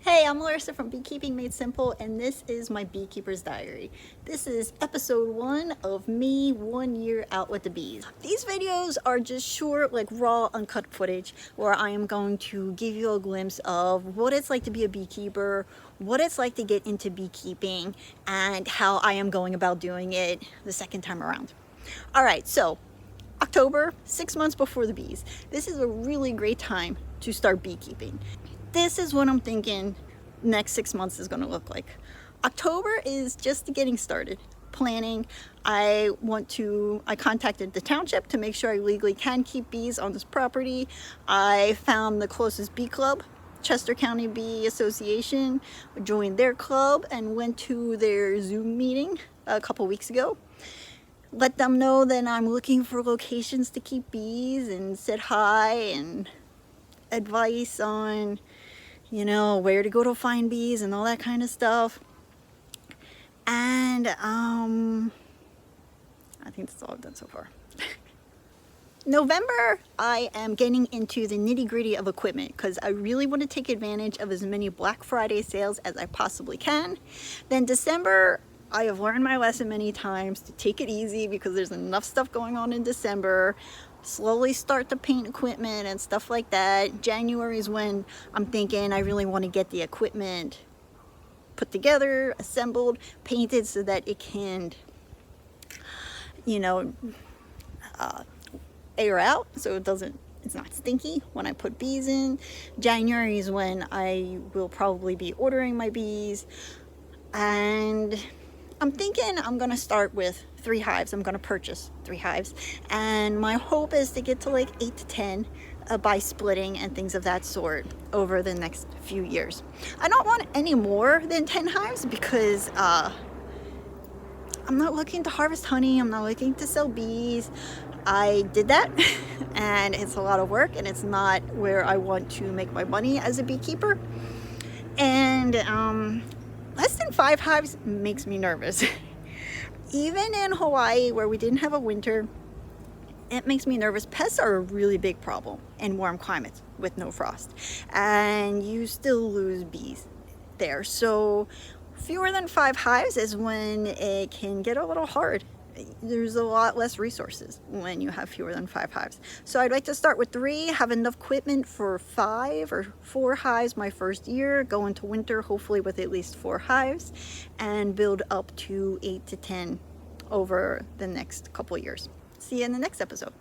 Hey, I'm Larissa from Beekeeping Made Simple, and this is my Beekeeper's Diary. This is episode 1 of me 1 year out with the bees. These videos are just short, like raw, uncut footage where I am going to give you a glimpse of what it's like to be a beekeeper, what it's like to get into beekeeping, and how I am going about doing it the second time around. All right, so October, 6 months before the bees. This is a really great time to start beekeeping. This is what I'm thinking next 6 months is going to look like. October is just getting started planning. I contacted the township to make sure I legally can keep bees on this property. I found the closest bee club, Chester County Bee Association, joined their club and went to their Zoom meeting a couple weeks ago. Let them know that I'm looking for locations to keep bees and said hi and advice on where to go to find bees and all that kind of stuff. And I think that's all I've done so far. November, I am getting into the nitty-gritty of equipment because I really want to take advantage of as many Black Friday sales as I possibly can. Then December, I have learned my lesson many times to take it easy because there's enough stuff going on in December. Slowly start to paint equipment and stuff like that. January is when I'm thinking I really want to get the equipment put together, assembled, painted so that it can, air out so it's not stinky when I put bees in. January is when I will probably be ordering my bees, and I'm thinking I'm gonna start with 3 hives. I'm gonna purchase 3 hives, and my hope is to get to like 8 to 10 by splitting and things of that sort over the next few years. I don't want any more than 10 hives because I'm not looking to harvest honey. I'm not looking to sell bees. I did that and it's a lot of work, and it's not where I want to make my money as a beekeeper. And less than 5 hives makes me nervous. Even in Hawaii, where we didn't have a winter, it makes me nervous. Pests are a really big problem in warm climates with no frost, and you still lose bees there. So fewer than 5 hives is when it can get a little hard. There's a lot less resources when you have fewer than 5 hives. So I'd like to start with 3, have enough equipment for 5 or 4 hives my first year, go into winter hopefully with at least 4 hives, and build up to 8 to 10 over the next couple years. See you in the next episode.